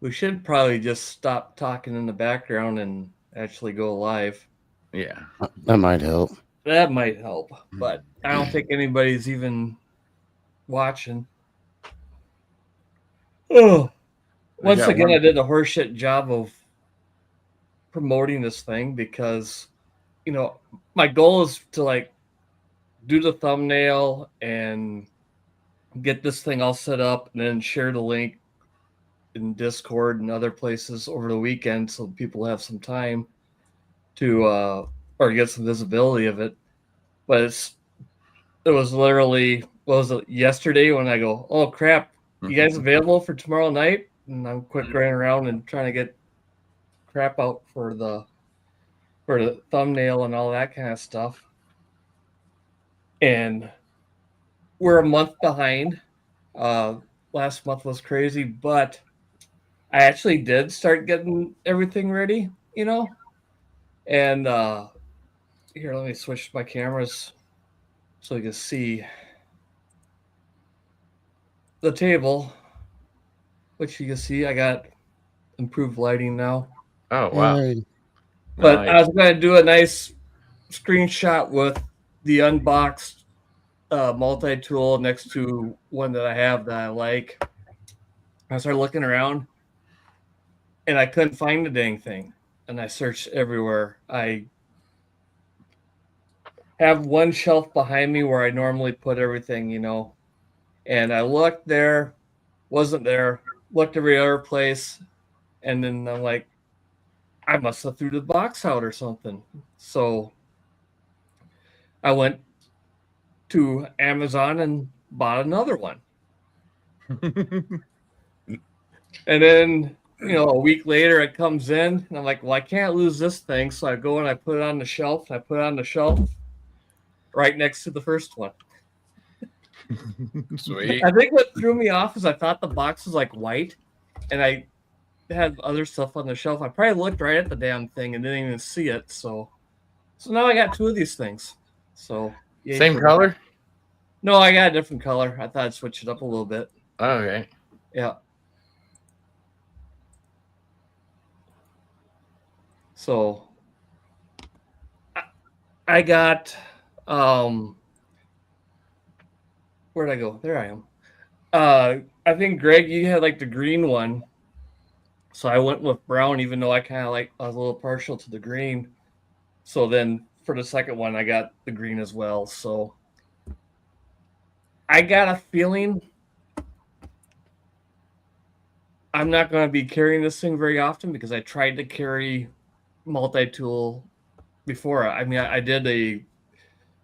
We should probably just stop talking in the background and actually go live. Yeah. That might help. That might help, but I don't think anybody's even watching. Oh, We once got again, one. I did a horseshit job of promoting this thing because, my goal is to like do the thumbnail and get this thing all set up and then share the link in Discord and other places over the weekend so people have some time to or get some visibility of it. But it was literally, what was it, yesterday when I go, oh crap, you guys available for tomorrow night? And I'm quick running around and trying to get crap out for the thumbnail and all that kind of stuff. And we're a month behind. Uh, Last month was crazy, but I actually did start getting everything ready, And here, let me switch my cameras so you can see the table, which you can see I got improved lighting now. Oh wow. Yay. But I Nice. was going to do a nice screenshot with the unboxed multi-tool next to one that I have that I like. I started looking around and I couldn't find the dang thing. And I searched everywhere. I have one shelf behind me where I normally put everything, And I looked there, wasn't there, looked every other place, and then I'm like, I must have threw the box out or something. So I went to Amazon and bought another one. And then, a week later it comes in and I'm like, well, I can't lose this thing. So I go and I put it on the shelf. And I put it on the shelf right next to the first one. Sweet. I think what threw me off is I thought the box was like white and I had other stuff on the shelf. I probably looked right at the damn thing and didn't even see it. So now I got two of these things. So yay Same for that. color? No, I got a different color. I thought I'd switch it up a little bit. Okay. Yeah. So I got where'd I go? There I am. I think Greg, you had like the green one. So I went with brown, even though I kind of like, I was a little partial to the green. So then for the second one, I got the green as well. So I got a feeling I'm not going to be carrying this thing very often because I tried to carry multi-tool before. I mean, I did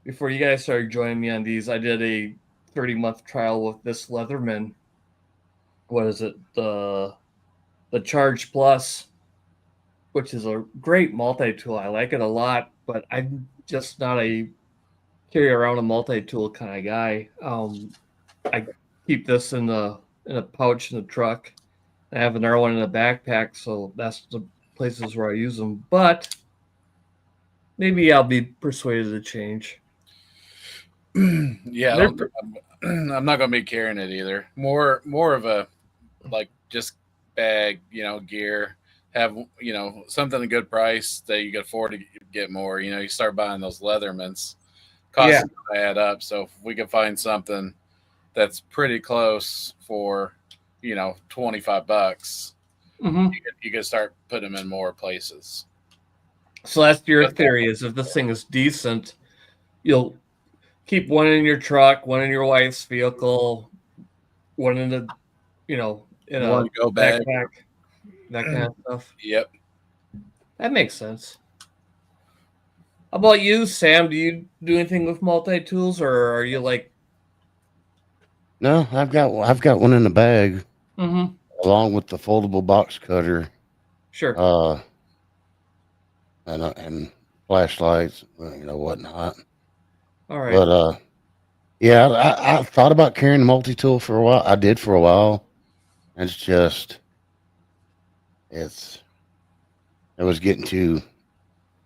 before you guys started joining me on these, I did a 30-month trial with this Leatherman. What is it? The Charge Plus, which is a great multi-tool. I like it a lot, but I'm just not a carry around a multi-tool kind of guy. I keep this in a pouch in the truck. I have another one in a backpack, so that's the places where I use them. But maybe I'll be persuaded to change. Yeah, They're I'm not gonna be carrying it either. More of a like just bag, gear. Have something a good price that you can afford to get more. You start buying those Leathermans, yeah, costs add up. So if we can find something that's pretty close for $25, hmm you can start putting them in more places. So that's your theory: is if this thing is decent, you'll keep one in your truck, one in your wife's vehicle, one in the in a One go bag. backpack, that kind of stuff. Yep. That makes sense. How about you, Sam? Do you do anything with multi tools, or are you like, No, I've got one in the bag mm-hmm, along with the foldable box cutter, sure, uh, and flashlights, whatnot. all right, But yeah, I thought about carrying a multi tool for a while. I did for a while. It's just it's it was getting too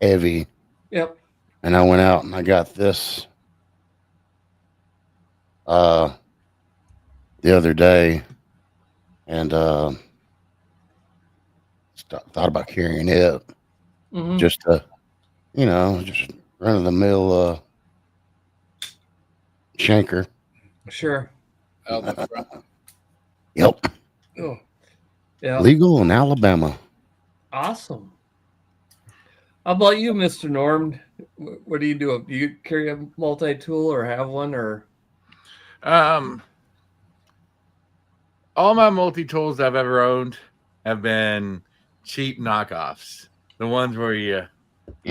heavy, yep, and I went out and I got this uh the other day, and thought about carrying it. Just just run of the mill shanker. Sure. Out in the front. Yep. Oh, yeah. Legal in Alabama. Awesome. How about you, Mr. Norm? What do you do? Do you carry a multi-tool or have one, or? All my multi-tools I've ever owned have been cheap knockoffs. The ones where you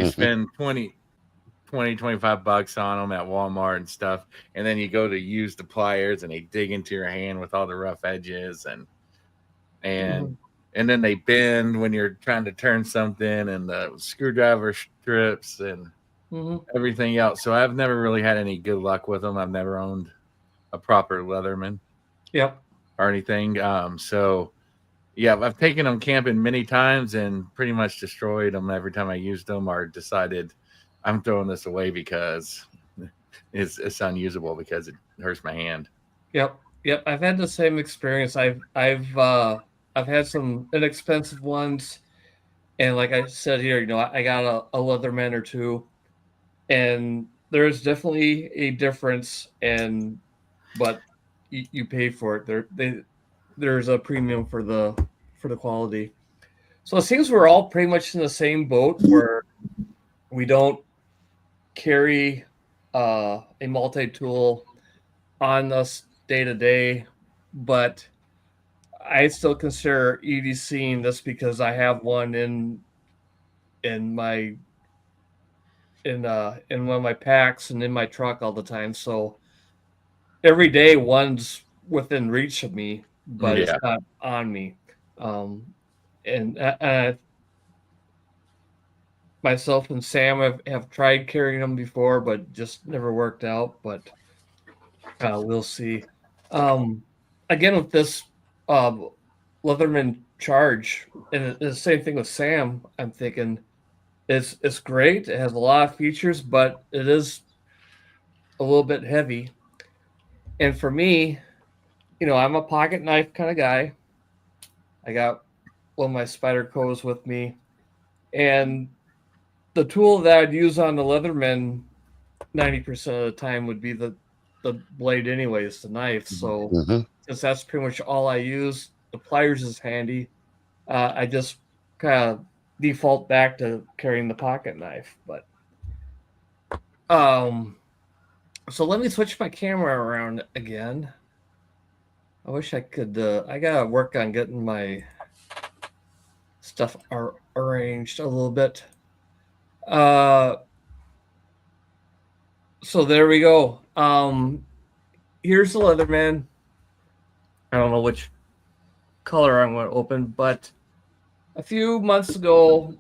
spend 25 bucks on them at Walmart and stuff, and then you go to use the pliers and they dig into your hand with all the rough edges and then they bend when you're trying to turn something, and the screwdriver strips and everything else. So I've never really had any good luck with them. I've never owned a proper Leatherman. Yep. Or anything. So yeah, I've taken them camping many times and pretty much destroyed them every time I used them, or decided I'm throwing this away because it's unusable because it hurts my hand. Yep. I've had the same experience. I've had some inexpensive ones, and like I said here, I got a Leatherman or two, and there's definitely a difference, but you pay for it. There's a premium for the quality. So it seems we're all pretty much in the same boat where we don't carry a multi-tool on us day to day, but I still consider EDCing this because I have one in one of my packs and in my truck all the time. So every day one's within reach of me, but it's not on me. And myself and Sam have tried carrying them before, but just never worked out. But we'll see. Again, with this Leatherman charge, and the same thing with Sam, I'm thinking it's great. It has a lot of features, but it is a little bit heavy. And for me, I'm a pocket knife kind of guy. I got one of my Spydercos with me, and the tool that I'd use on the Leatherman 90% of the time would be the blade anyways, the knife. So since that's pretty much all I use, the pliers is handy. I just kind of default back to carrying the pocket knife. But so let me switch my camera around again. I wish I could. I gotta work on getting my stuff arranged a little bit. So there we go. Here's the Leatherman. I don't know which color I'm going to open, but a few months ago,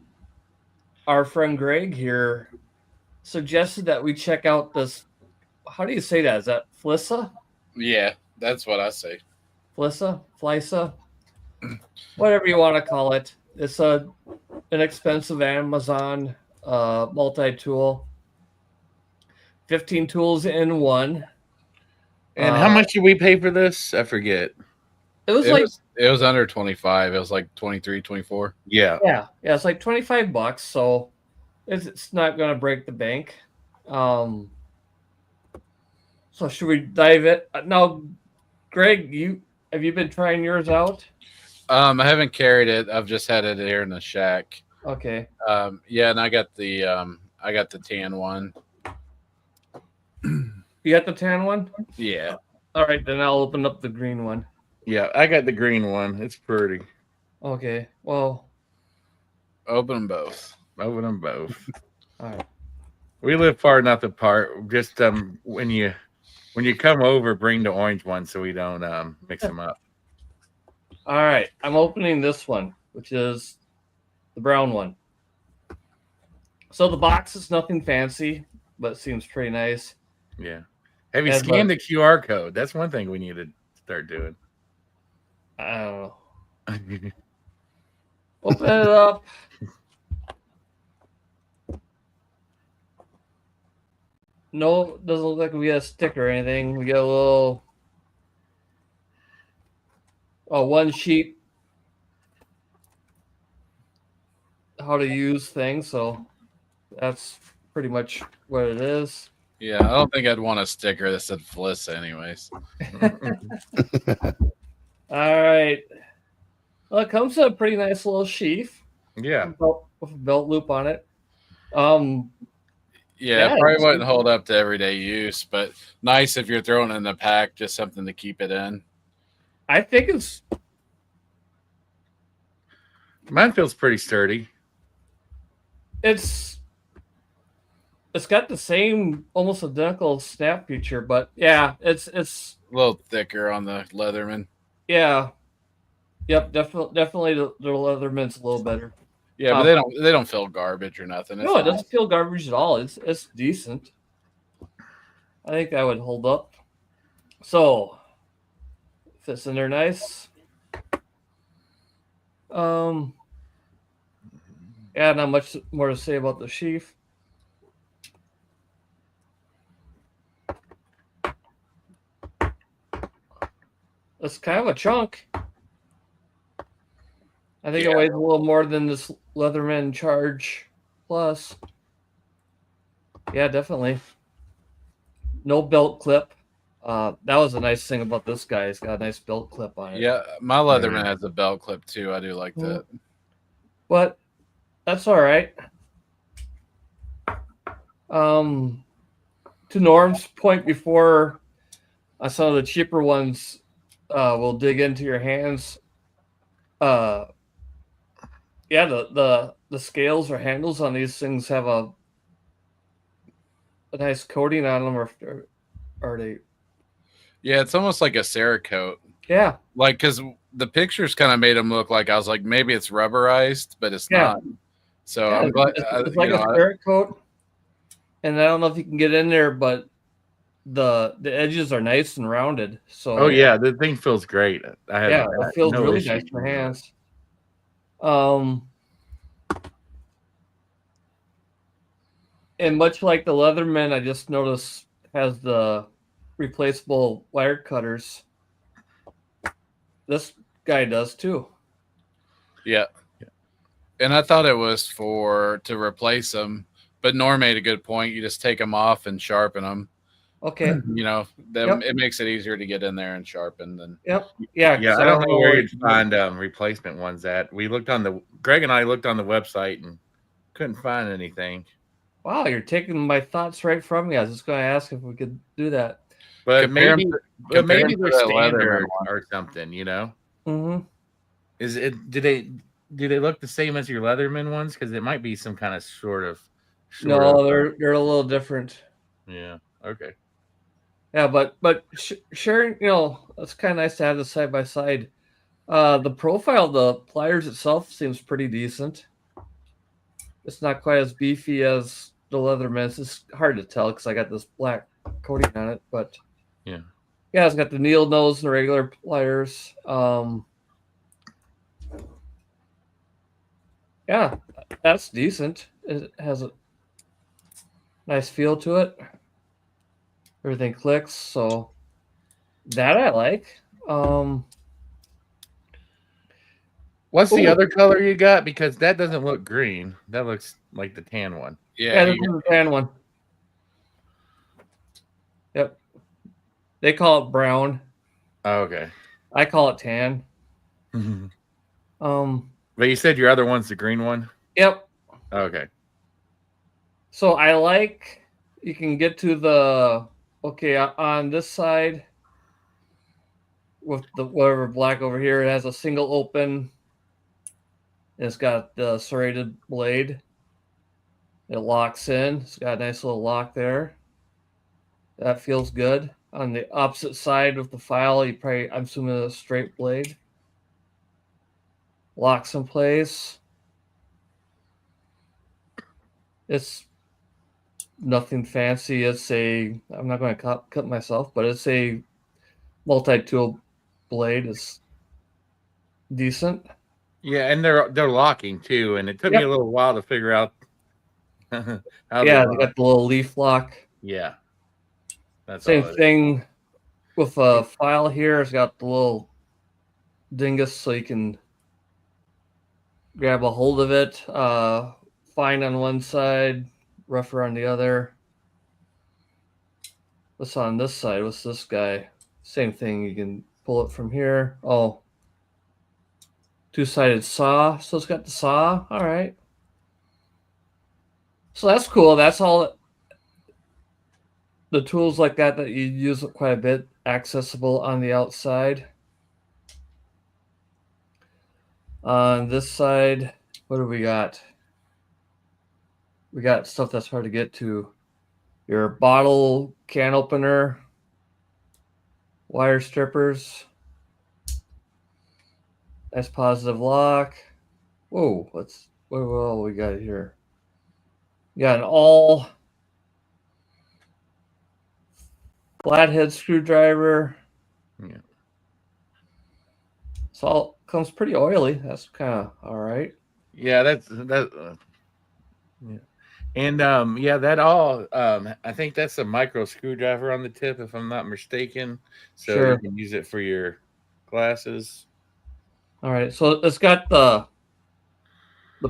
our friend Greg here suggested that we check out this. How do you say that? Is that FLISSA? Yeah, that's what I say. FLISSA, whatever you want to call it. It's an inexpensive Amazon multi-tool. 15 tools in one. And how much did we pay for this? I forget. It was under 25. It was like 23, 24. Yeah. It's like $25. So it's not going to break the bank. So should we dive it now? Greg, have you been trying yours out? I haven't carried it. I've just had it here in the shack. Okay. Yeah, and I got the tan one. You got the tan one? Yeah. All right, then I'll open up the green one. Yeah, I got the green one. It's pretty. Okay. Well, open them both. Open them both. All right. We live far enough apart. Just when you come over, bring the orange one so we don't mix them up. All right, I'm opening this one, which is the brown one. So the box is nothing fancy, but it seems pretty nice. Yeah. Have you scanned the QR code? That's one thing we need to start doing. I don't know. Open it up. No, doesn't look like we got a sticker or anything. We got a little one sheet how to use things, so that's pretty much what it is. Yeah, I don't think I'd want a sticker that said FLISSA anyways. All right. Well, it comes in a pretty nice little sheath. Yeah. With a belt loop on it. Yeah, it probably wouldn't hold up to everyday use, but nice if you're throwing it in the pack, just something to keep it in. I think Mine feels pretty sturdy. it's got the same almost identical snap feature, but yeah, it's A little thicker on the Leatherman. yeah. Yep, definitely the Leatherman's a little better. Yeah, but they don't feel garbage or nothing. No, it doesn't feel garbage at all. It's decent. I think that would hold up. So fits in there nice. Yeah, not much more to say about the sheath. It's kind of a chunk. I think it weighs a little more than this Leatherman Charge Plus. Yeah, definitely. No belt clip. That was a nice thing about this guy. It's got a nice belt clip on it. Yeah, my Leatherman has a belt clip too. I do like that. But that's all right. To Norm's point before, some of the cheaper ones will dig into your hands. Yeah, the scales or handles on these things have a nice coating on them, or are they? Yeah, it's almost like a Cerakote. Yeah, like because the pictures kind of made them look like, I was like, maybe it's rubberized, but it's not. So yeah, I'm glad. it's like a Cerakote, and I don't know if you can get in there, but the edges are nice and rounded. So the thing feels great. It feels really nice in my hands. And much like the Leatherman, I just noticed has the replaceable wire cutters. This guy does too. Yeah. And I thought it was to replace them, but Norm made a good point. You just take them off and sharpen them. Okay. It makes it easier to get in there and sharpen. Then. Yeah. I don't know where you'd find replacement ones at. Greg and I looked on the website and couldn't find anything. Wow, you're taking my thoughts right from me. I was just going to ask if we could do that. But maybe they're standard or something, Mm-hmm. Do they look the same as your Leatherman ones? Because it might be some kind of No, they're a little different. Yeah. Okay. Yeah, but sharing, it's kind of nice to have this side by side. The profile of the pliers itself seems pretty decent. It's not quite as beefy as the Leatherman. It's hard to tell because I got this black coating on it, but yeah, it's got the needle nose and regular pliers. Yeah, that's decent. It has a nice feel to it. Everything clicks, so that I like. What's the other color you got? Because that doesn't look green. That looks like the tan one. Yeah, this is the tan one. Yep. They call it brown. Oh, okay. I call it tan. But you said your other one's the green one? Yep. Okay. So I like, you can get to the, on this side with the whatever black over here, it has a single open. It's got the serrated blade. It locks in. It's got a nice little lock there. That feels good. On the opposite side of the file, I'm assuming a straight blade. Locks in place. It's nothing fancy. I'm not going to cut myself, but it's a multi-tool blade. It's decent. Yeah, and they're locking too, and it took me a little while to figure out how they got the little leaf lock. Yeah. That's same thing with a file here. It's got the little dingus so you can grab a hold of it. Fine on one side, rougher on the other. What's on this side? What's this guy? Same thing. You can pull it from here. Oh, two-sided saw. So it's got the saw. All right. So that's cool. That's all the tools like that you use quite a bit, accessible on the outside. On this side, what do we got? We got stuff that's hard to get to. Your bottle can opener, wire strippers, nice positive lock. Whoa, what all we got here? You got an all flathead screwdriver. Yeah. It's all comes pretty oily. That's kind of all right. Yeah, that. Yeah. And yeah, that all I think that's a micro screwdriver on the tip, if I'm not mistaken. So Sure. you can use it for your glasses. All right, so it's got the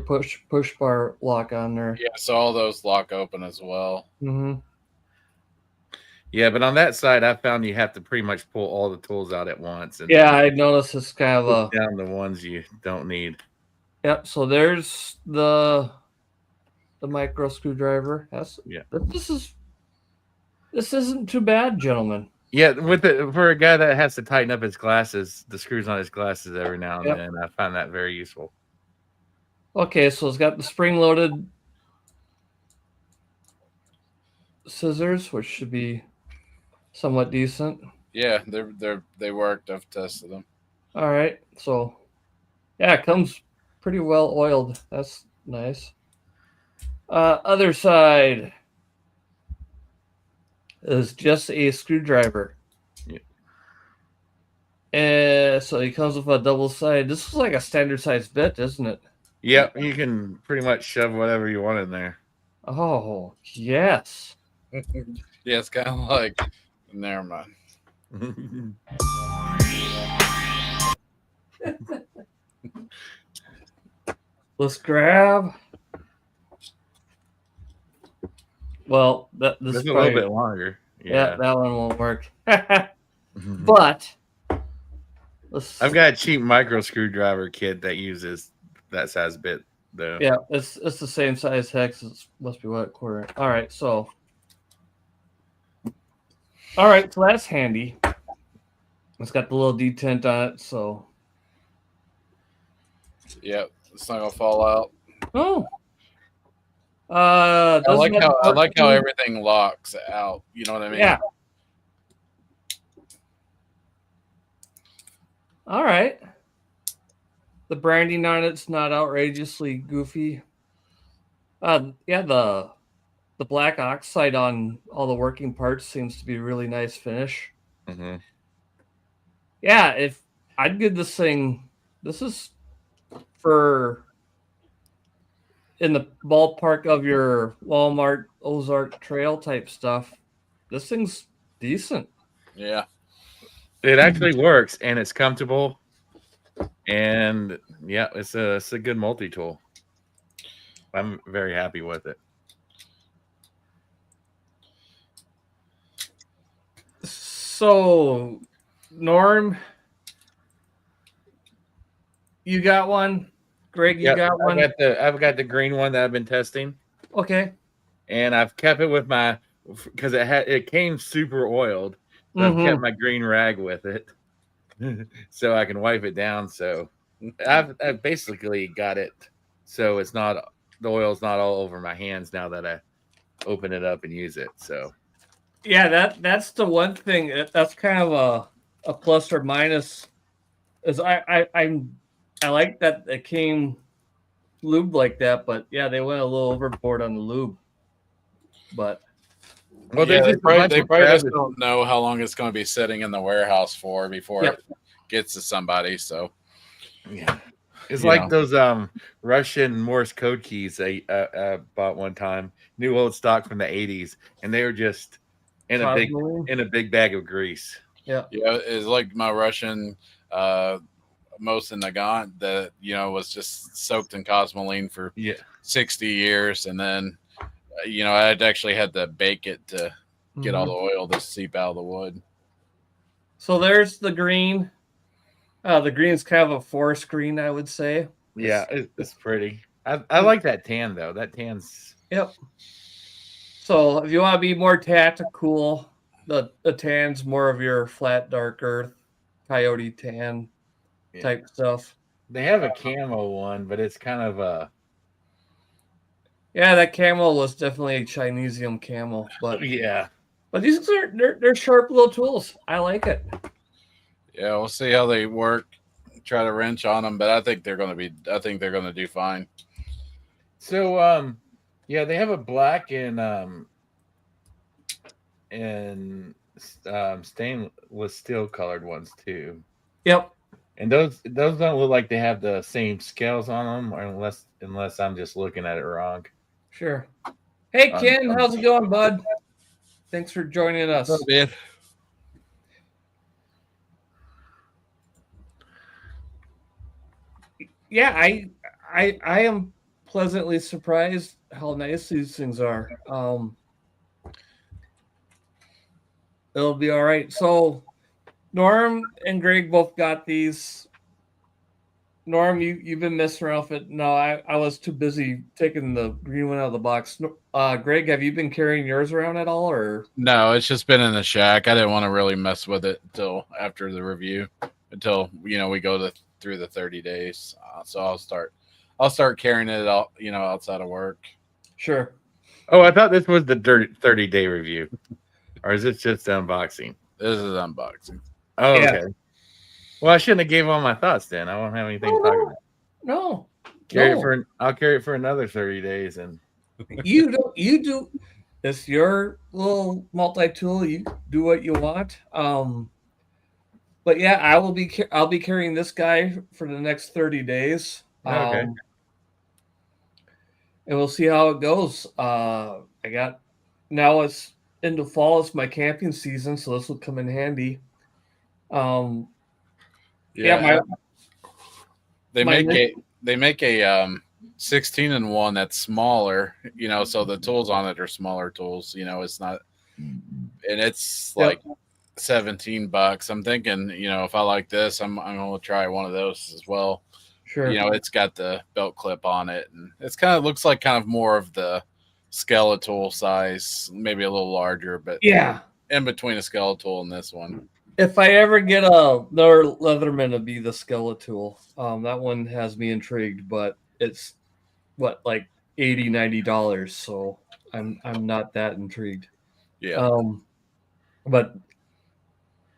push bar lock on there. Yeah, so all those lock open as well. Mm-hmm. Yeah, but on that side, I found you have to pretty much pull all the tools out at once. And Yeah, I noticed it's kind of a down the ones you don't need. Yep. So there's the micro screwdriver. This isn't too bad, gentlemen. Yeah, for a guy that has to tighten up his glasses, the screws on his glasses every now and then, I find that very useful. Okay, so it's got the spring-loaded scissors, which should be somewhat decent. Yeah, they worked. I've tested them. All right, so yeah, it comes pretty well oiled. That's nice. Other side is just a screwdriver. Yeah. So it comes with a double side. This is like a standard size bit, isn't it? Yep, you can pretty much shove whatever you want in there. Oh, yes. Yeah, it's kind of like, never mind. Let's grab. Well, this is a little bit longer. Yeah, that one won't work. But I've got a cheap micro screwdriver kit that uses that size bit though. Yeah, it's the same size hex. It must be what, quarter. All right, so that's handy. It's got the little detent on it, so yeah, it's not gonna fall out. Oh. I like how everything locks out. You know what I mean? Yeah. All right. The branding on it's not outrageously goofy. Yeah, the black oxide on all the working parts seems to be a really nice finish. Mm-hmm. Yeah, if I'd give this thing, this is for in the ballpark of your Walmart Ozark Trail type stuff. This thing's decent. Yeah. It actually works and it's comfortable. And yeah, it's a good multi-tool. I'm very happy with it. So, Norm, you got one? Greg, you got one? I've got the green one that I've been testing. Okay. And I've kept it with my, because it came super oiled. So I've kept my green rag with it so I can wipe it down. So I've basically got it so it's not, the oil's not all over my hands now that I open it up and use it. So yeah, that's the one thing that's kind of a plus or minus. Is I like that it came lubed like that, but yeah, they went a little overboard on the lube. But well, yeah, they probably just don't know how long it's going to be sitting in the warehouse for before it gets to somebody. So yeah, it's like those Russian Morse code keys I bought one time, new old stock from the 80s, and they were just in a big bag of grease. Yeah, it's like my Russian most in Nagant that was just soaked in cosmoline for Yeah. 60 years, and then I'd actually had to bake it to get all the oil to seep out of the wood. So there's the green. The green's kind of a forest green, I would say. Yeah, it's pretty. I like that tan though. That tan's Yep. So if you want to be more tactical, the tan's more of your flat dark earth, coyote tan type stuff. They have a camo one, but it's kind of a that camo was definitely a Chinesium camo, but these are they're sharp little tools. I like it. Yeah, we'll see how they work. Try to wrench on them, but I think they're going to do fine. So they have a black and stainless steel colored ones too. Yep. And those don't look like they have the same scales on them, or unless I'm just looking at it wrong. Sure. Hey Ken, how's it going, bud? Thanks for joining us. What's up, man? Yeah, I am pleasantly surprised how nice these things are. It'll be all right. So Norm and Greg both got these. Norm, you've been messing around with it. No, I was too busy taking the green one out of the box. Greg, have you been carrying yours around at all, or? No, it's just been in the shack. I didn't want to really mess with it until after the review, until we go through the 30 days. So I'll start carrying it out, outside of work. Sure. Oh, I thought this was the 30-day review, or is it just unboxing? This is unboxing. Oh, yeah. Okay. Well, I shouldn't have gave all my thoughts then. I won't have anything to talk about. No. I'll carry it for another 30 days, and you do. It's your little multi-tool. You do what you want. But yeah, I'll be carrying this guy for the next 30 days. Okay. And we'll see how it goes. Now it's into fall. It's my camping season, so this will come in handy. They make a 16-in-1 that's smaller, so the tools on it are smaller tools. It's not, and it's like $17. I'm thinking, if I like this, I'm gonna try one of those as well. Sure. It's got the belt clip on it, and it's looks like more of the Skeletal size, maybe a little larger, but in between a Skeletal and this one. If I ever get another Leatherman, to be the Skeletal. That one has me intrigued, but it's like $80-$90, so I'm not that intrigued. Yeah. But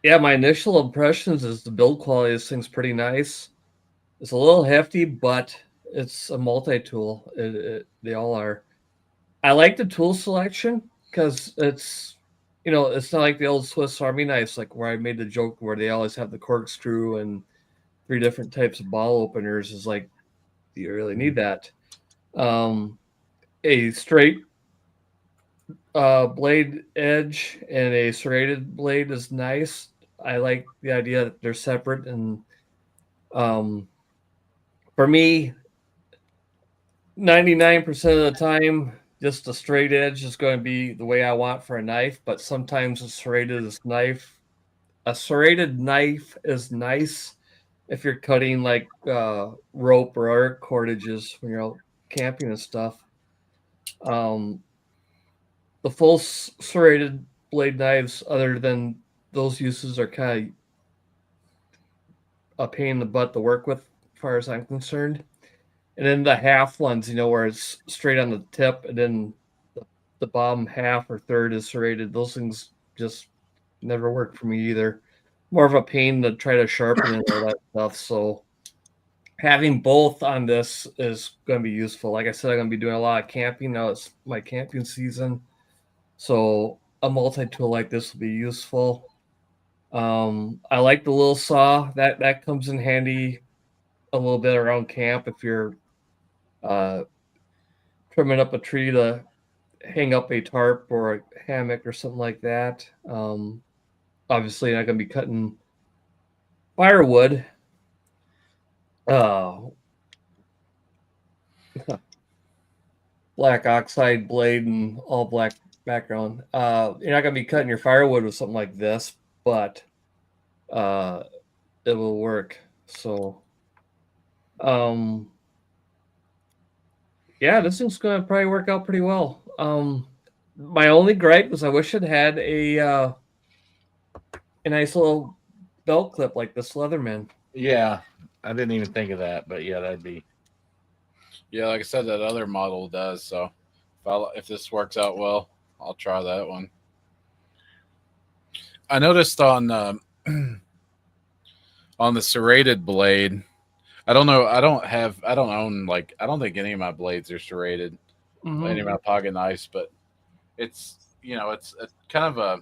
yeah, my initial impressions is the build quality of this thing's pretty nice. It's a little hefty, but it's a multi-tool. They all are. I like the tool selection because it's it's not like the old Swiss Army knives, like where I made the joke where they always have the corkscrew and 3 different types of ball openers. Is like, do you really need that? A straight blade edge and a serrated blade is nice. I like the idea that they're separate, and for me, 99% of the time, just a straight edge is going to be the way I want for a knife. But sometimes a serrated knife is nice if you're cutting like rope or other cordages when you're out camping and stuff. The full serrated blade knives, other than those uses, are kind of a pain in the butt to work with, as far as I'm concerned. And then the half ones, where it's straight on the tip, and then the bottom half or third is serrated. Those things just never work for me either. More of a pain to try to sharpen and all that stuff. So having both on this is going to be useful. Like I said, I'm going to be doing a lot of camping. Now it's my camping season. So a multi-tool like this will be useful. I like the little saw. That comes in handy a little bit around camp if you're trimming up a tree to hang up a tarp or a hammock or something like that. Obviously not going to be cutting firewood, black oxide blade and all black background. You're not gonna be cutting your firewood with something like this, but it will work. So yeah, this thing's gonna probably work out pretty well. My only gripe was I wish it had a nice little belt clip like this Leatherman. Yeah, I didn't even think of that, but yeah, that'd be. Yeah, like I said, that other model does. So if this works out well, I'll try that one. I noticed on on the serrated blade. I don't know. I don't own I don't think any of my blades are serrated. Any of my pocket knives, but it's it's kind of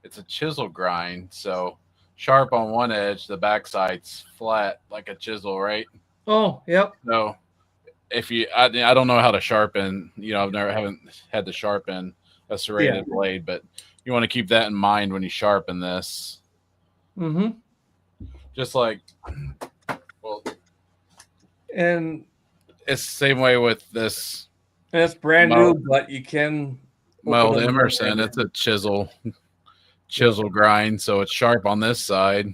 it's a chisel grind, so sharp on one edge, the backside's flat like a chisel, right? Oh, yep. So if I don't know how to sharpen. Haven't had to sharpen a serrated blade, but you want to keep that in mind when you sharpen this. Mm-hmm. Just like, well, and it's the same way with this. And it's brand new, but you can. Well, the Emerson, it's a chisel grind, so it's sharp on this side.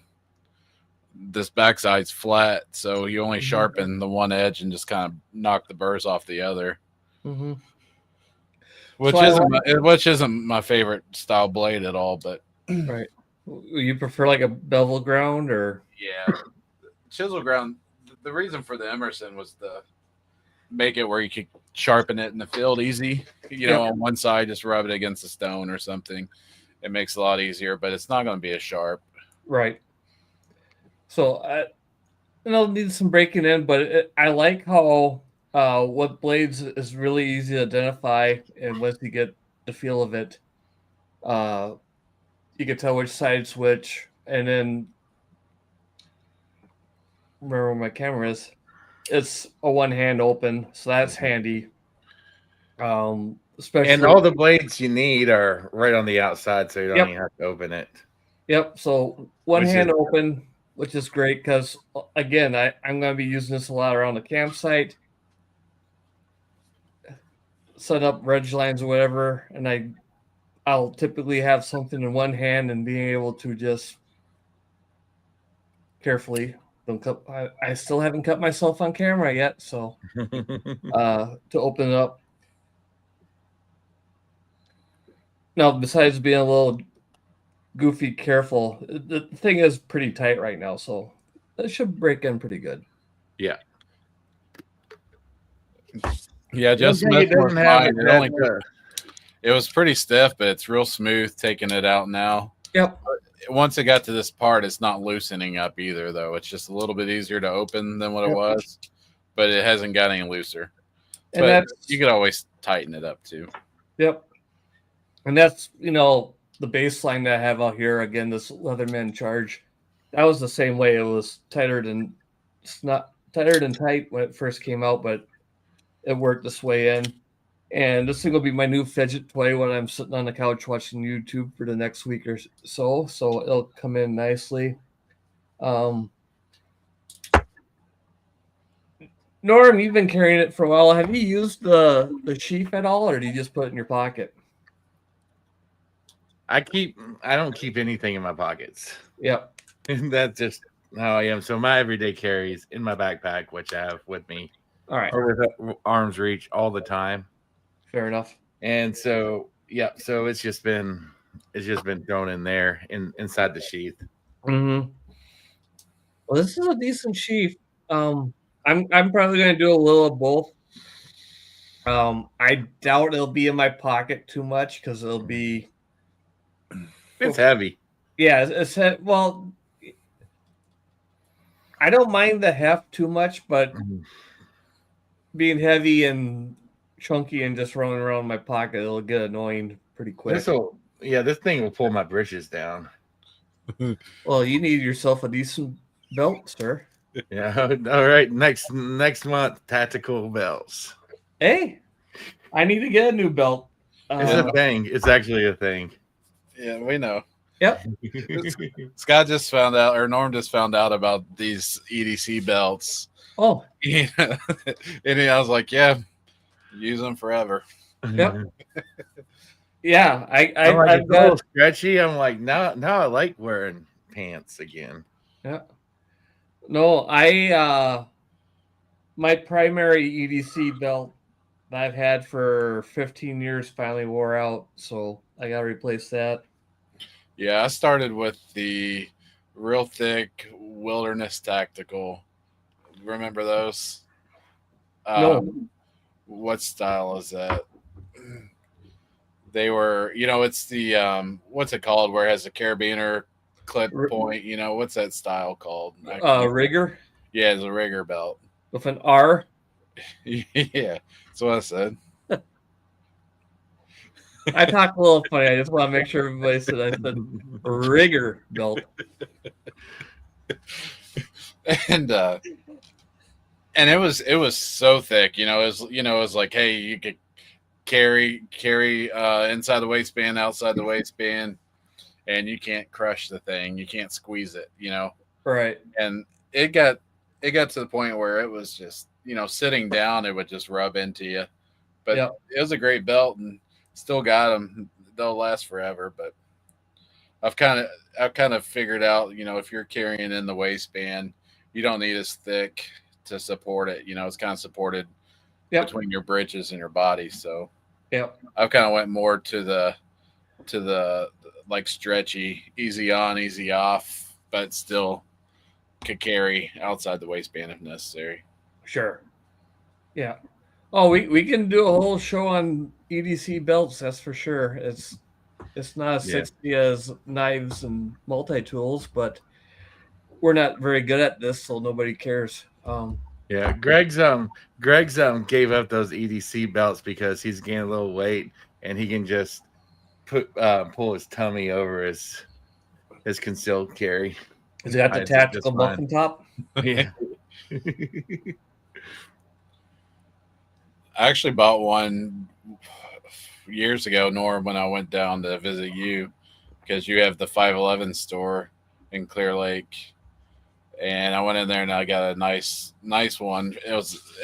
This backside's flat, so you only sharpen the one edge and just kind of knock the burrs off the other. Mm-hmm. Which isn't my favorite style blade at all, but right. You prefer like a bevel ground or? Yeah, chisel ground. The reason for the Emerson was to make it where you could sharpen it in the field easy. On one side, just rub it against a stone or something. It makes it a lot easier, but it's not going to be as sharp. Right. So it'll need some breaking in, but I like how what blades is really easy to identify, and once you get the feel of it, you can tell which side's which, and then remember where my camera is. It's a one hand open, so that's handy. Especially, and all the blades you need are right on the outside, so you don't even have to open it. Yep. So one hand open, which is great because, again, I'm going to be using this a lot around the campsite, set up ridge lines or whatever, and I'll typically have something in one hand and being able to just carefully don't cut. I still haven't cut myself on camera yet, so to open it up. Now, besides being a little goofy careful, the thing is pretty tight right now, so it should break in pretty good. Yeah, just it was pretty stiff, but it's real smooth taking it out now. Yep. Once it got to this part, it's not loosening up either, though. It's just a little bit easier to open than what it was, but it hasn't got any looser. And but you could always tighten it up too. Yep. And that's the baseline that I have out here. Again, this Leatherman charge, that was the same way. It was tighter than tight when it first came out, but it worked this way in. And this thing will be my new fidget toy when I'm sitting on the couch watching YouTube for the next week or so. So it'll come in nicely. Norm, you've been carrying it for a while. Have you used the sheath at all, or do you just put it in your pocket? I don't keep anything in my pockets. Yep. And that's just how I am. So my everyday carries in my backpack, which I have with me. All right. Or with arm's reach all the time. Fair enough. And so it's just been thrown in there inside the sheath. Mm-hmm. Well, this is a decent sheath. I'm probably going to do a little of both. I doubt it'll be in my pocket too much because it'll be. It's heavy. Yeah, it's well. I don't mind the heft too much, but being heavy and chunky and just rolling around in my pocket, it'll get annoying pretty quick. This thing will pull my britches down. Well, you need yourself a decent belt, sir. Yeah. All right. Next month, tactical belts. Hey, I need to get a new belt. It's a thing. It's actually a thing. Yeah, we know. Yep. Scott just found out, or Norm just found out about these EDC belts. Oh, And I was like, yeah, use them forever. Yep. Yeah, I'm like, I've it's a little got. stretchy. I'm like, now I like wearing pants again. Yeah. No, my primary EDC belt that I've had for 15 years finally wore out, so I got to replace that. Yeah, I started with the real thick Wilderness Tactical. Remember those? No. What style is that? They were, it's the what's it called, where it has a carabiner clip point. What's that style called? Rigger Yeah, it's a rigger belt. with an R. Yeah, that's what I said. I talk a little funny. I just want to make sure everybody said I said rigger belt. And it was so thick, it was like, hey, you could carry inside the waistband, outside the waistband, and you can't crush the thing, you can't squeeze it, Right. And it got to the point where it was just, sitting down, it would just rub into you. But Yep. It was a great belt, and still got them. They'll last forever. But I've kind of figured out, if you're carrying in the waistband, you don't need as thick to support it. It's kind of supported between your britches and your body. So I've kind of went more to the like stretchy, easy on, easy off, but still could carry outside the waistband if necessary. Sure. Yeah. Oh, we can do a whole show on EDC belts. That's for sure. It's not as sexy as knives and multi-tools, but we're not very good at this, so nobody cares. Yeah, Greg's gave up those EDC belts because he's gained a little weight and he can just pull his tummy over his concealed carry. Has he got the tactical muffin top? Yeah. I actually bought one years ago, Norm, when I went down to visit you, because you have the 511 store in Clear Lake, and I went in there and I got a nice one. It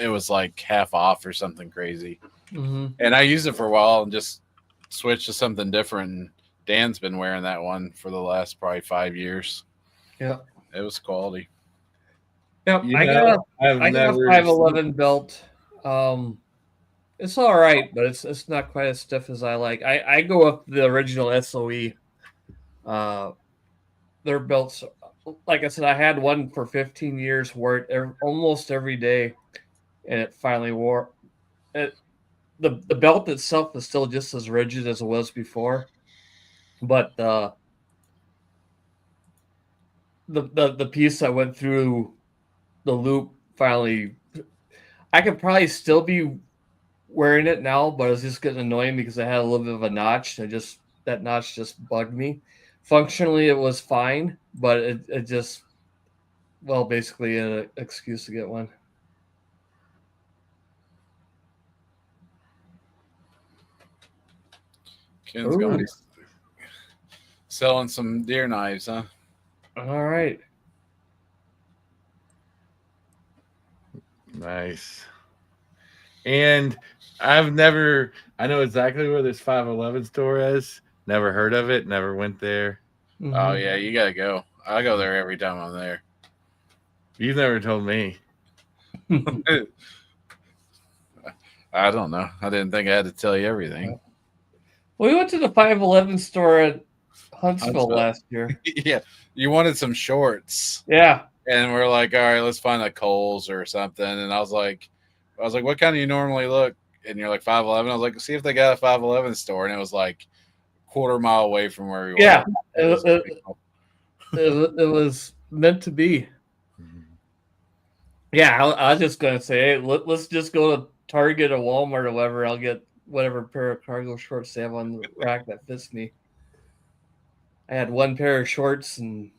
was like half off or something crazy, and I used it for a while and just switched to something different. And Dan's been wearing that one for the last probably 5 years. Yeah, it was quality. Yep, I got a 511 belt. It's all right, but it's not quite as stiff as I like. I go up the original SOE. Their belts, like I said, I had one for 15 years, wore it almost every day, and it finally wore it. The belt itself is still just as rigid as it was before, but the piece I went through the loop finally, I could probably still be wearing it now, but it's just getting annoying because I had a little bit of a notch. That notch just bugged me. Functionally, it was fine, but it just, well, basically an excuse to get one. Ken's going selling some deer knives, huh? All right. Nice. And I know exactly where this 511 store is. Never heard of it. Never went there. Oh, yeah, you got to go. I go there every time I'm there. You've never told me. I don't know. I didn't think I had to tell you everything. We went to the 511 store at Huntsville last year. Yeah, you wanted some shorts. Yeah. And we're like, all right, let's find a Kohl's or something. And I was like, what kind do you normally look? And you're like 511. I was like, see if they got a 511 store. And it was like a quarter mile away from where we were. Yeah, it was meant to be. Yeah, I was just gonna say, hey, let's just go to Target or Walmart or whatever. I'll get whatever pair of cargo shorts they have on the rack that fits me. I had one pair of shorts, and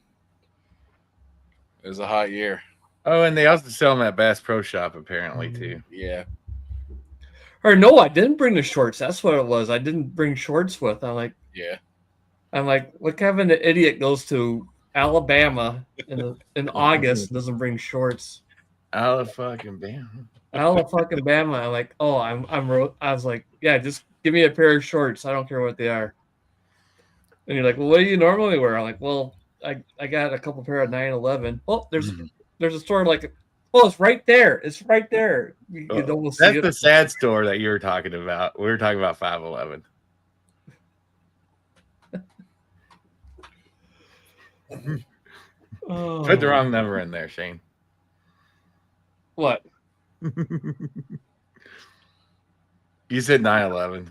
it was a hot year. Oh, and they also sell them at Bass Pro Shop apparently too. Yeah. Or no, I didn't bring the shorts. That's what it was. I didn't bring shorts with. I'm like, yeah. I'm like, what kind of an idiot goes to Alabama in August and doesn't bring shorts? Fucking bam. Alabama. I'm like, oh, I was like, yeah, just give me a pair of shorts. I don't care what they are. And you're like, well, what do you normally wear? I'm like, well, I got a couple pair of 911. Oh, there's a store like, oh, it's right there. It's right there. You don't see That's it. the sad store that you were talking about. We were talking about 511. Oh. Put the wrong number in there, Shane. What? You said 911.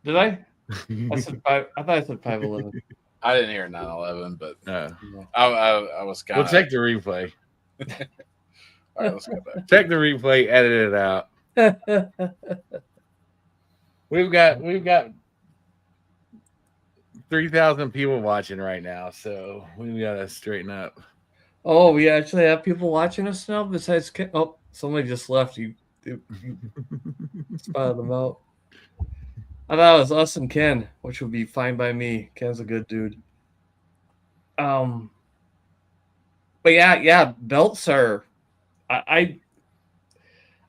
Did I? I said five. I thought I said 511. I didn't hear 911, but No. I was kind of. We'll check the replay. All right, let's go back. Check the replay, edit it out. We've got 3,000 people watching right now, so we gotta straighten up. Oh, we actually have people watching us now besides Ken. Oh, somebody just left. You spotted them out. I thought it was us and Ken, which would be fine by me. Ken's a good dude. But yeah, belts are. I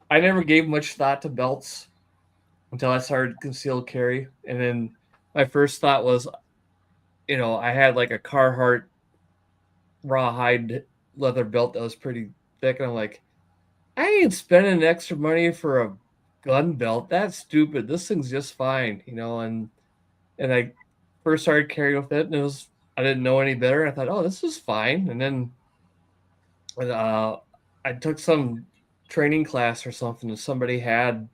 never gave much thought to belts until I started concealed carry, and then my first thought was, I had like a Carhartt rawhide leather belt that was pretty thick, and I'm like, I ain't spending extra money for a gun belt. That's stupid. This thing's just fine, and I first started carrying with it, and I didn't know any better. I thought, oh, this is fine, and then I took some training class or something, and somebody had,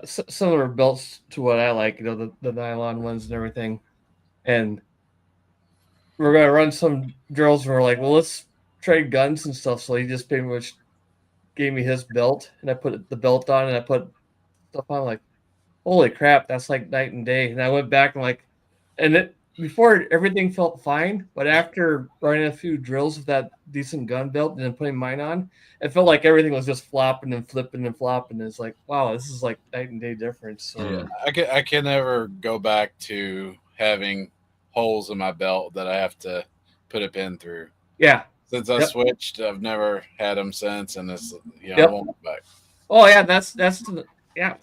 similar belts to what I like, the nylon ones and everything, and we're gonna run some drills, and we're like, well, let's trade guns and stuff. So he just pretty much gave me his belt, and I put the belt on, and I put stuff on. Like, holy crap, that's like night and day. And I went back and before everything felt fine, but after running a few drills with that decent gun belt and then putting mine on, it felt like everything was just flopping and flipping and flopping. It's like, wow, this is like night and day difference. So yeah, I can never go back to having holes in my belt that I have to put a pin through. Yeah. Since I switched, I've never had them since, and it's I won't go back. Oh yeah, that's yeah.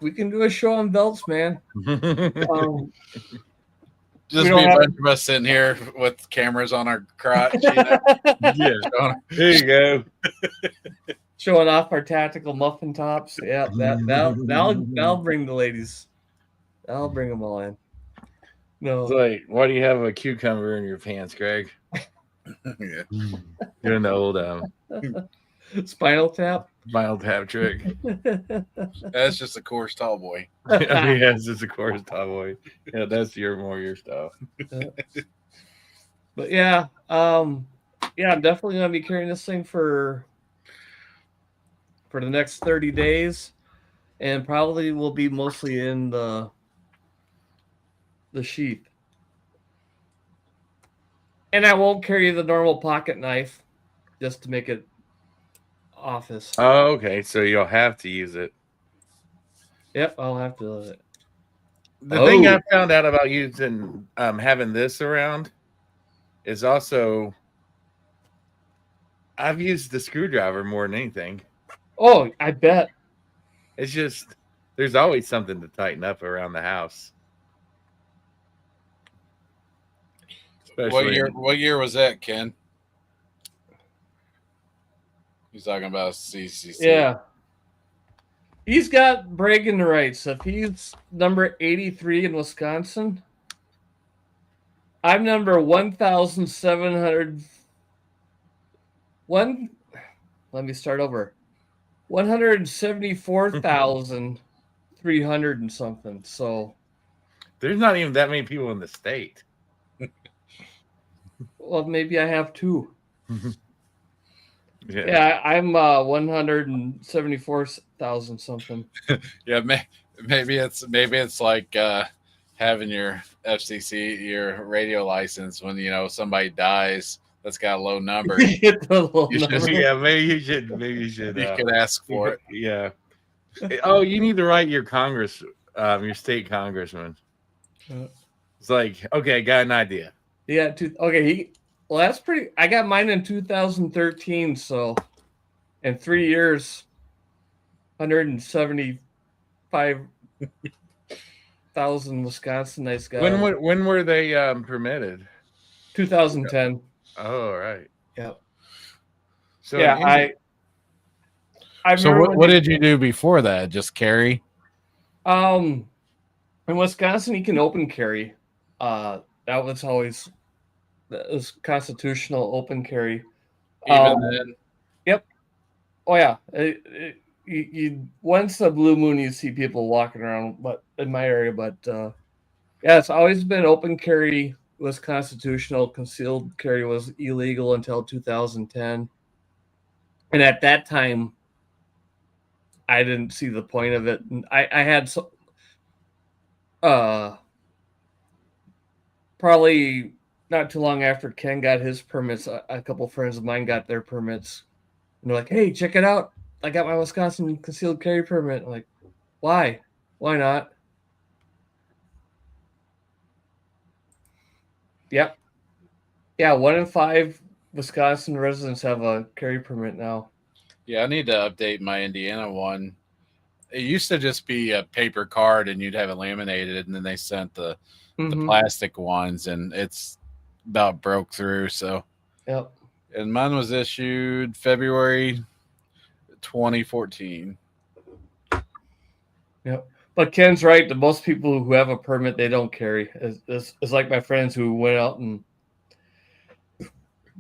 We can do a show on belts, man. Just be a bunch of us sitting here with cameras on our crotch. Yeah, there you go. Showing off our tactical muffin tops. Yeah, that'll bring the ladies. That'll bring them all in. No, it's like, why do you have a cucumber in your pants, Greg? Yeah, doing the old spinal tap trick. That's just a course tall boy. Yeah, it's just a course tall boy. Yeah, that's more your stuff. But yeah, I'm definitely gonna be carrying this thing for the next 30 days, and probably will be mostly in the sheath. And I won't carry the normal pocket knife just to make it office. Oh, okay. So you'll have to use it. Yep, I'll have to. The thing I found out about using having this around is also I've used the screwdriver more than anything. Oh, I bet. It's just there's always something to tighten up around the house. Especially what year was that, Ken? He's talking about CCC. Yeah. He's got bragging rights. If he's number 83 in Wisconsin, I'm number 1,700. Let me start over. 174,300 and something. So there's not even that many people in the state. Well, maybe I have two. Yeah. Yeah, I'm 174,000 something. Yeah, maybe it's like having your FCC, your radio license when somebody dies that's got a low number. Get the low number. Yeah, maybe you should. You could ask for it. Yeah. Oh, you need to write your Congress your state congressman. Uh, It's like, okay, got an idea. Yeah. Okay. Well, that's pretty. I got mine in 2013. So, in 3 years, 175,000 Wisconsinites got them. When were they permitted? 2010. Oh, right. Yeah. So Yeah. I So remember what did you do before that? Just carry? in Wisconsin you can open carry. That was always constitutional open carry. Even then? Yep. Oh yeah. You once a blue moon you see people walking around, but in my area, but yeah, it's always been open carry was constitutional. Concealed carry was illegal until 2010, and at that time, I didn't see the point of it. And I had probably not too long after Ken got his permits, a couple friends of mine got their permits, and they're like, "Hey, check it out! I got my Wisconsin concealed carry permit." I'm like, why? Why not? Yep. Yeah, 1 in 5 Wisconsin residents have a carry permit now. Yeah, I need to update my Indiana one. It used to just be a paper card and you'd have it laminated, and then they sent the plastic ones, and it's about broke through. So, Yep. And mine was issued February 2014. Yep. But Ken's right. The most people who have a permit, they don't carry. It's like my friends who went out and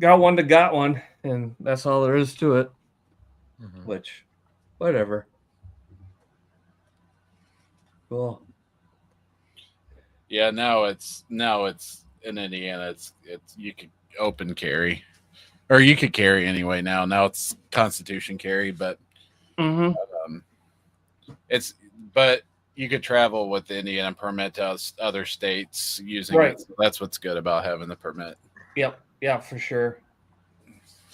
got one that got one, and that's all there is to it. Which, whatever. Cool. Yeah, now it's in Indiana. It's you could open carry, or you could carry anyway. Now it's Constitution carry, but but you could travel with the Indiana permit to other states using it. So that's what's good about having the permit. Yep. Yeah, for sure.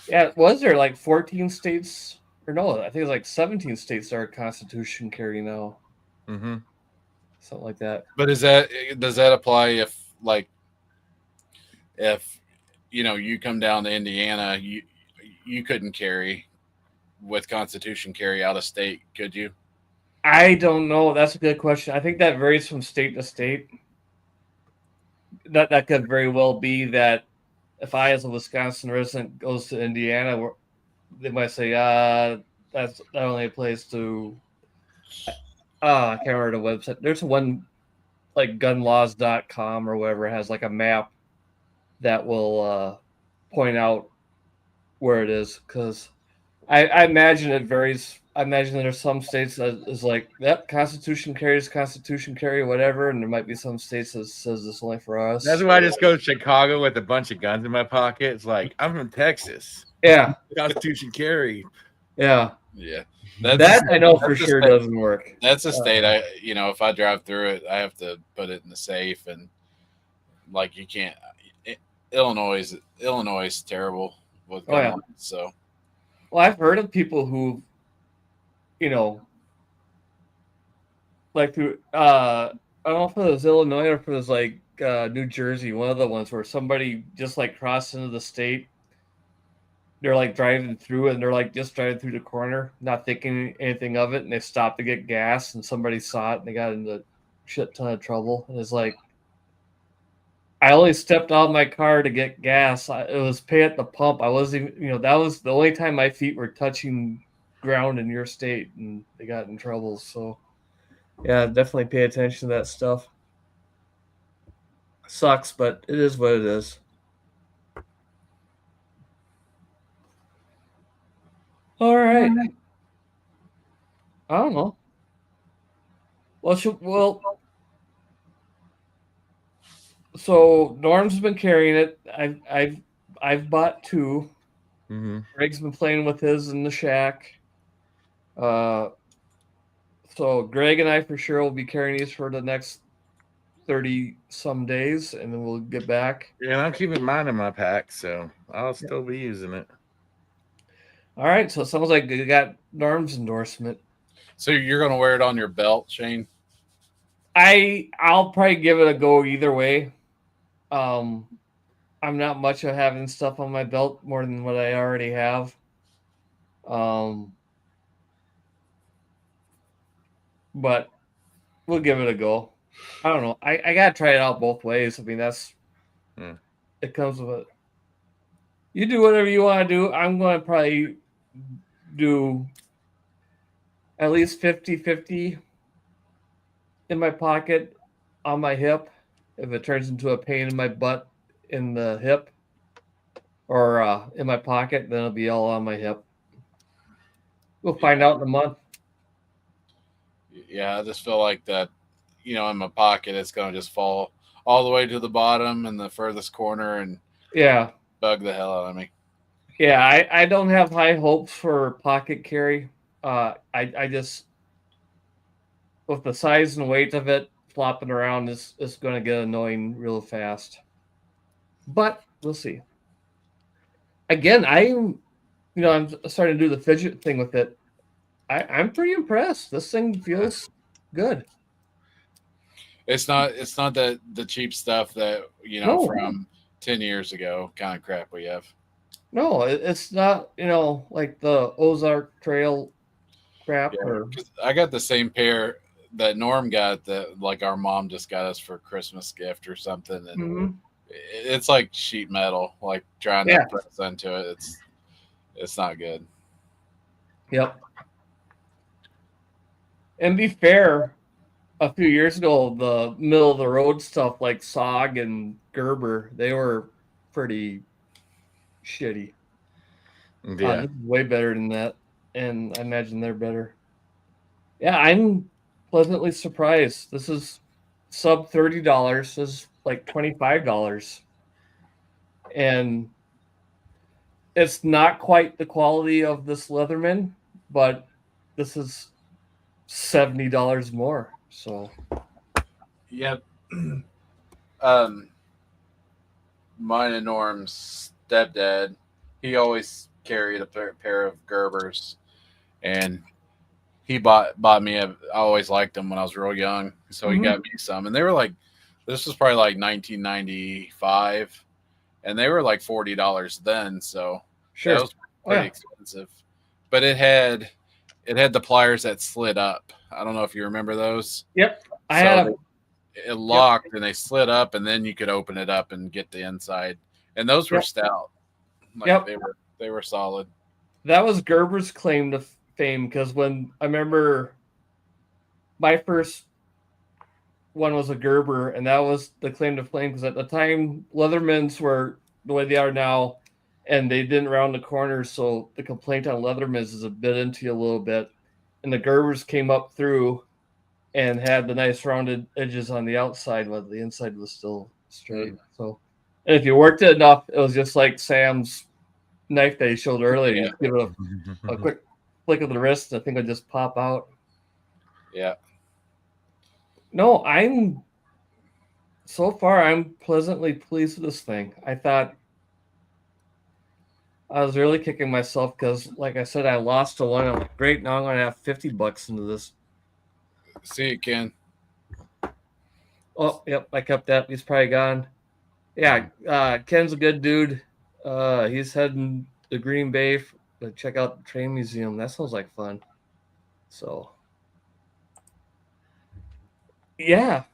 Yeah, was there like 14 states? Or no, I think it's like 17 states that are Constitution carry now. Something like that. But does that apply if you come down to Indiana, you couldn't carry with Constitution carry out of state, could you? I don't know. That's a good question. I think that varies from state to state. That could very well be that if I, as a Wisconsin resident, goes to Indiana, they might say, that only applies to. I can't remember the website. There's one like gunlaws.com or whatever has like a map that will point out where it is, because I imagine it varies. I imagine there's some states that is like, yep, Constitution carry, whatever, and there might be some states that says this only for us. That's why I just go to Chicago with a bunch of guns in my pocket. It's like, I'm from Texas. Yeah. Constitution carry. Yeah. Yeah. That I know for sure doesn't work. That's a state if I drive through it, I have to put it in the safe, and like you can't. Illinois is terrible with guns, so. Well, I've heard of people who, like through I don't know if it was Illinois or if it was like New Jersey, one of the ones where somebody just like crossed into the state. They're like driving through, and they're like just driving through the corner, not thinking anything of it, and they stopped to get gas, and somebody saw it, and they got into a shit ton of trouble. And it's like, I only stepped out of my car to get gas. It was pay at the pump. I wasn't even, that was the only time my feet were touching ground in your state, and they got in trouble. So, yeah, definitely pay attention to that stuff. Sucks, but it is what it is. All right. I don't know. So Norm's been carrying it. I've bought 2. Greg's been playing with his in the shack. So Greg and I for sure will be carrying these for the next 30 some days, and then we'll get back. Yeah, and I'm keeping mine in my pack, so I'll still be using it. All right, so it sounds like you got Norm's endorsement. So you're going to wear it on your belt, Shane? I'll probably give it a go either way. I'm not much of having stuff on my belt more than what I already have. But we'll give it a go. I don't know. I gotta try it out both ways. I mean, that's it comes with it. You do whatever you want to do. I'm going to probably do at least 50-50 in my pocket on my hip. If it turns into a pain in my butt in the hip or in my pocket, then it'll be all on my hip. We'll find out in a month. Yeah, I just feel like that, in my pocket, it's going to just fall all the way to the bottom in the furthest corner and Yeah. bug the hell out of me. Yeah, I don't have high hopes for pocket carry. I just, with the size and weight of it, flopping around is going to get annoying real fast. But we'll see. Again, I'm starting to do the fidget thing with it. I'm pretty impressed. This thing feels good. It's not that the cheap stuff that No. from 10 years ago kind of crap we have. No, it's not like the Ozark Trail crap. Yeah, Or 'cause I got the same pair that Norm got that like our mom just got us for a Christmas gift or something, and it's like sheet metal. Like trying to press into it, it's not good. Yep. And be fair, a few years ago, the middle of the road stuff like SOG and Gerber, they were pretty shitty. Yeah. This is way better than that, and I imagine they're better. Yeah, I'm pleasantly surprised. This is sub $30. This is like $25, and it's not quite the quality of this Leatherman, but this is $70 more. So, Yep. Mine and Norm's stepdad, he always carried a pair of Gerbers, and he bought me. I always liked them when I was real young, so he got me some, and they were like, this was probably like 1995, and they were like $40 then. So sure, that was pretty expensive. But it had the pliers that slid up. I don't know if you remember those. Yep, I had it locked and they slid up, and then you could open it up and get the inside. And those were stout. Like they were solid. That was Gerber's claim to fame, because when I remember my first one was a Gerber, and that was the claim to fame, because at the time Leathermans were the way they are now, and they didn't round the corners, so the complaint on Leathermans is a bit into you a little bit, and the Gerbers came up through and had the nice rounded edges on the outside, while the inside was still straight. So, and if you worked it enough, it was just like Sam's knife that he showed earlier. You give it a quick flick of the wrist, and I think it'll just pop out. Yeah. No, I'm pleasantly pleased with this thing. I thought I was really kicking myself because, like I said, I lost to one. I'm like, great, now I'm going to have $50 into this. See you, Ken. Oh, yep, I kept that. He's probably gone. Yeah, Ken's a good dude. He's heading to Green Bay to check out the train museum. That sounds like fun. So, yeah.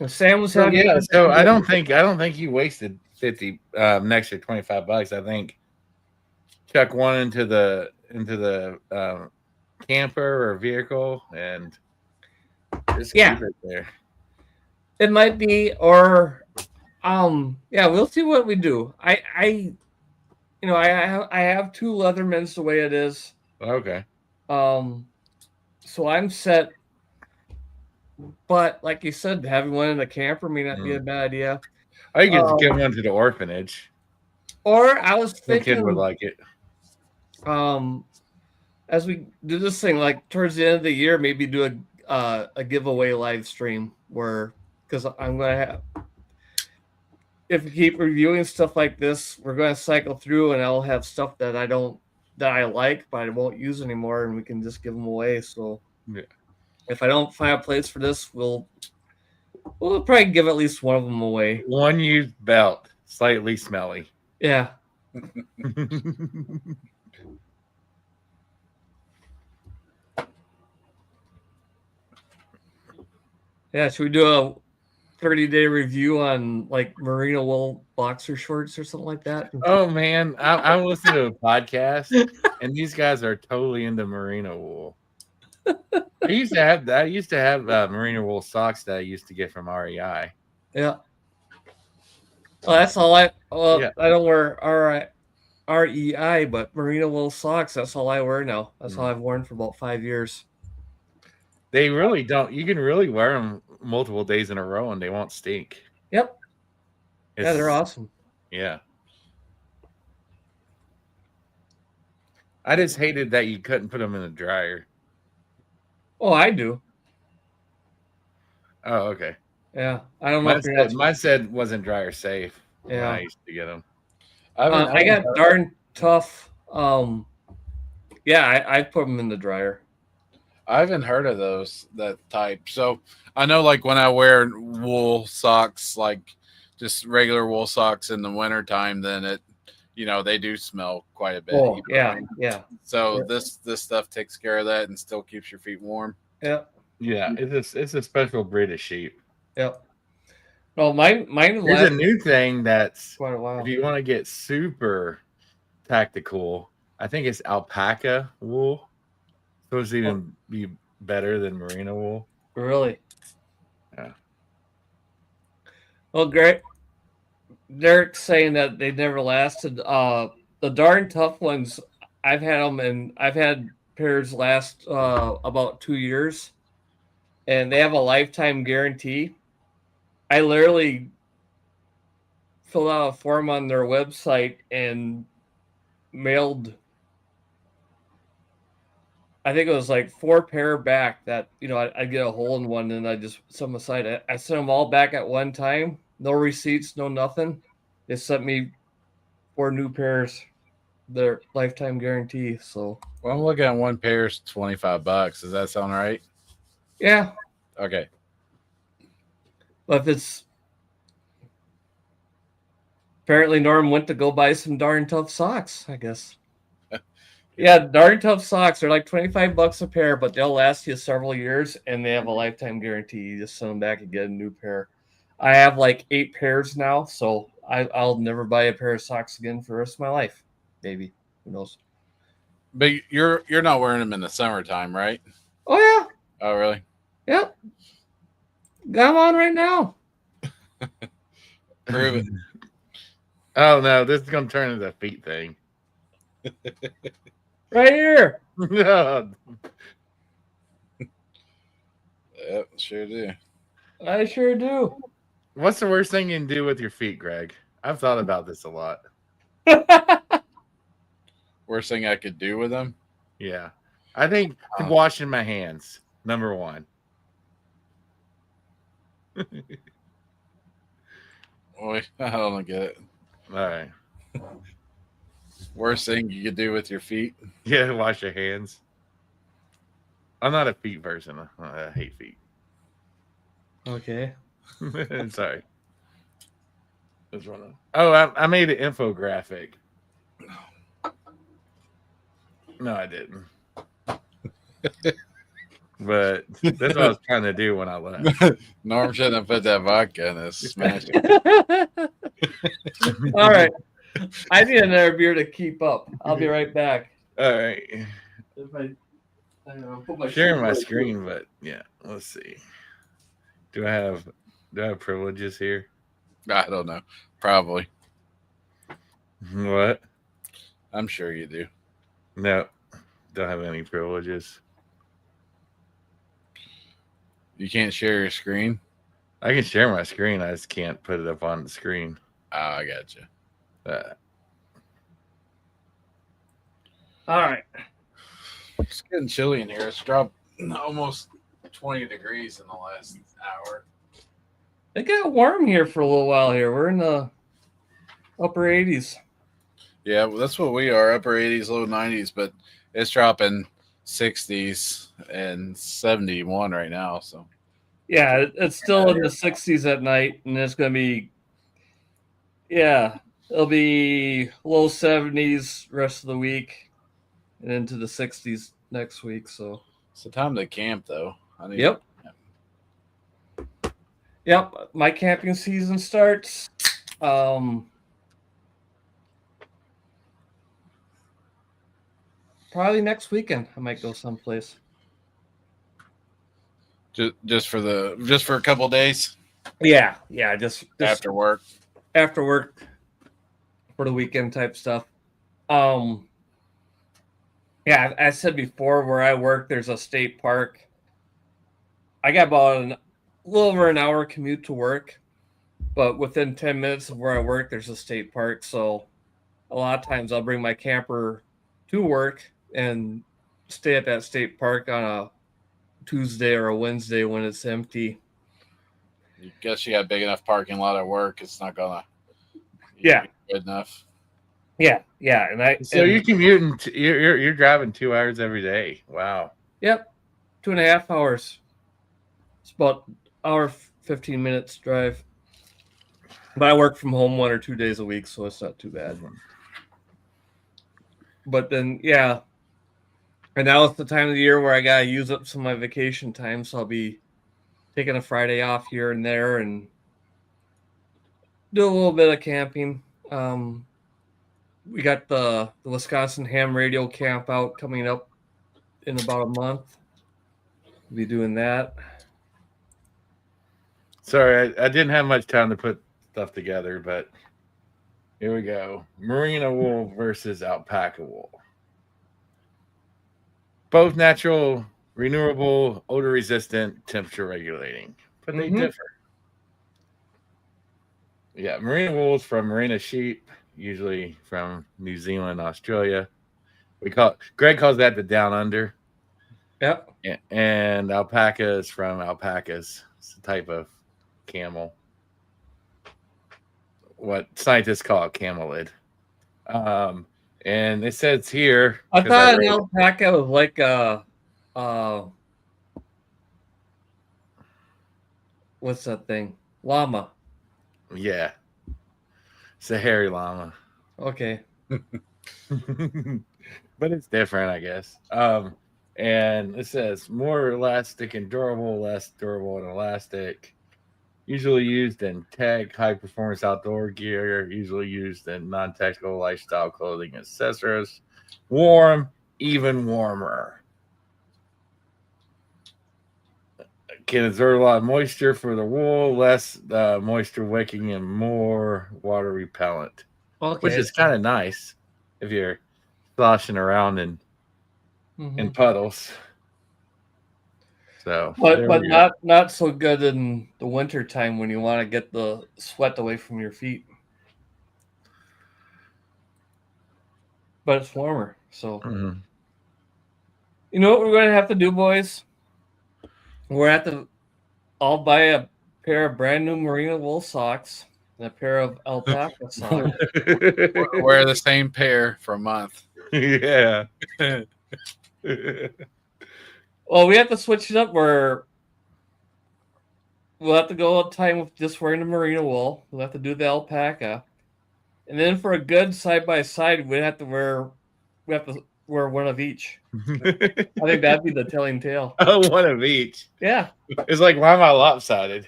Sam was having. Yeah, so I don't think you wasted 50 next year $25. I think chuck one into the camper or vehicle and just keep it there. It might be, or we'll see what we do. I have two Leathermans the way it is. Okay. So I'm set. But like you said, having one in the camper may not be a bad idea. I could give one to the orphanage. Or I was thinking, the kid would like it. As we do this thing, like towards the end of the year, maybe do a giveaway live stream where, because I'm going to have, if we keep reviewing stuff like this, we're going to cycle through, and I'll have stuff that I like, but I won't use anymore, and we can just give them away. So if I don't find a place for this, we'll We'll probably give at least one of them away. One used belt, slightly smelly. Yeah. Yeah, should we do a 30-day review on like merino wool boxer shorts or something like that? Oh man, I listened to a podcast, and these guys are totally into merino wool. I used to have that. I used to have merino wool socks that I used to get from REI. Yeah. Well, that's all I. Well, Yeah. I don't wear REI, but merino wool socks. That's all I wear now. That's all I've worn for about 5 years. They really don't. You can really wear them multiple days in a row, and they won't stink. Yep. Yeah, they're awesome. Yeah. I just hated that you couldn't put them in the dryer. Oh, I do. Oh, okay. Yeah, I don't know. Mine said wasn't dryer safe. Yeah, when I used to get them. I got darn tough. Yeah, I put them in the dryer. I haven't heard of that type. So I know, like when I wear wool socks, like just regular wool socks in the wintertime, then it, they do smell quite a bit. Oh, yeah, yeah. So this stuff takes care of that and still keeps your feet warm. Yeah. Yeah, it's a special breed of sheep. Yep. Well, mine. There's a new thing that's quite a while. If you want to get super tactical, I think it's alpaca wool. Supposed to even be better than merino wool. Really? Yeah. Well, great. Derek's saying that they never lasted. The darn tough ones, I've had them, and I've had pairs last about 2 years, and they have a lifetime guarantee. I literally filled out a form on their website and mailed, I think it was like 4 pair back that, I'd get a hole in one and I just set them aside. I sent them all back at one time. No receipts, no nothing. They sent me 4 new pairs, their lifetime guarantee. So, well, I'm looking at one pair's $25. Does that sound right? Yeah. Okay. But if it's apparently Norm went to go buy some darn tough socks, I guess. Yeah, darn tough socks. They're like $25 a pair, but they'll last you several years, and they have a lifetime guarantee. You just send them back and get a new pair. I have like 8 pairs now, so I'll never buy a pair of socks again for the rest of my life. Maybe. Who knows? But you're not wearing them in the summertime, right? Oh, yeah. Oh, really? Yep. Got them on right now. Prove it. Oh, no. This is going to turn into a feet thing. Right here. No. Yep, sure do. I sure do. What's the worst thing you can do with your feet, Greg? I've thought about this a lot. Worst thing I could do with them? Yeah. I think washing my hands, number one. Boy, I don't get it. All right. Worst thing you could do with your feet? Yeah, wash your hands. I'm not a feet person. I hate feet. Okay. Sorry. Oh, I made an infographic. No, I didn't. But that's what I was trying to do when I left. Norm shouldn't have put that vodka in this. Smash it. All right. I need another beer to keep up. I'll be right back. All right. If I don't know, put my Sharing my screen, but yeah, let's see. Do I have privileges here? I don't know. Probably. What? I'm sure you do. No, don't have any privileges. You can't share your screen? I can share my screen. I just can't put it up on the screen. Oh, I got you. All right. It's getting chilly in here. It's dropped almost 20 degrees in the last hour. It got warm here for a little while here. We're in the upper 80s. Yeah, well, that's what we are, upper 80s, low 90s, but it's dropping 60s and 71 right now. So Yeah, it's still in the 60s at night, and it's going to be, yeah, it'll be low 70s rest of the week and into the 60s next week. So, It's the time to camp, though. Yep. Yep, my camping season starts. Probably next weekend. I might go someplace. Just for a couple days Yeah, just after work. After work for the weekend type stuff. Yeah, I said before, where I work, there's a state park. I got about a little over an hour commute to work, but within 10 minutes of where I work, there's a state park. So a lot of times I'll bring my camper to work and stay at that state park on a Tuesday or a Wednesday when it's empty. You guess you got a big enough parking lot at work. It's not gonna be good enough. Yeah, you're commuting. You're driving 2 hours every day. Wow. Yep, 2.5 hours. It's about hour 15 minutes drive. But I work from home 1 or 2 days a week, so it's not too bad. But then, yeah, and now it's the time of the year where I gotta use up some of my vacation time, so I'll be taking a Friday off here and there and do a little bit of camping. We got the Wisconsin Ham Radio Camp out coming up in about a month. We'll be doing that. Sorry, I didn't have much time to put stuff together, but here we go. Merino wool versus alpaca wool. Both natural, renewable, odor resistant, temperature regulating, but they differ. Yeah, merino wool is from merino sheep, usually from New Zealand, Australia. Greg calls that the down under. Yep. And alpaca is from alpacas. It's a type of camel. What scientists call a camelid. And it says here. I thought an alpaca was like what's that thing? Llama. Yeah. It's a hairy llama. Okay. But it's different, I guess. And it says more elastic and durable, less durable and elastic. Usually used in tech, high performance outdoor gear, usually used in non-technical lifestyle clothing and accessories. Warm, even warmer. Can exert a lot of moisture for the wool, less moisture wicking, and more water repellent. Okay. Which is kind of nice if you're sloshing around in puddles. So, but not so good in the winter time when you want to get the sweat away from your feet. But it's warmer, so you know what we're going to have to do, boys? We're going to have to all buy a pair of brand new merino wool socks and a pair of alpaca socks. Wear the same pair for a month. Yeah. Well, we have to switch it up where we'll have to go a time with just wearing the merino wool. We'll have to do the alpaca. And then for a good side-by-side, we have to wear one of each. I think that'd be the telling tale. Oh, one of each. Yeah. It's like, why am I lopsided?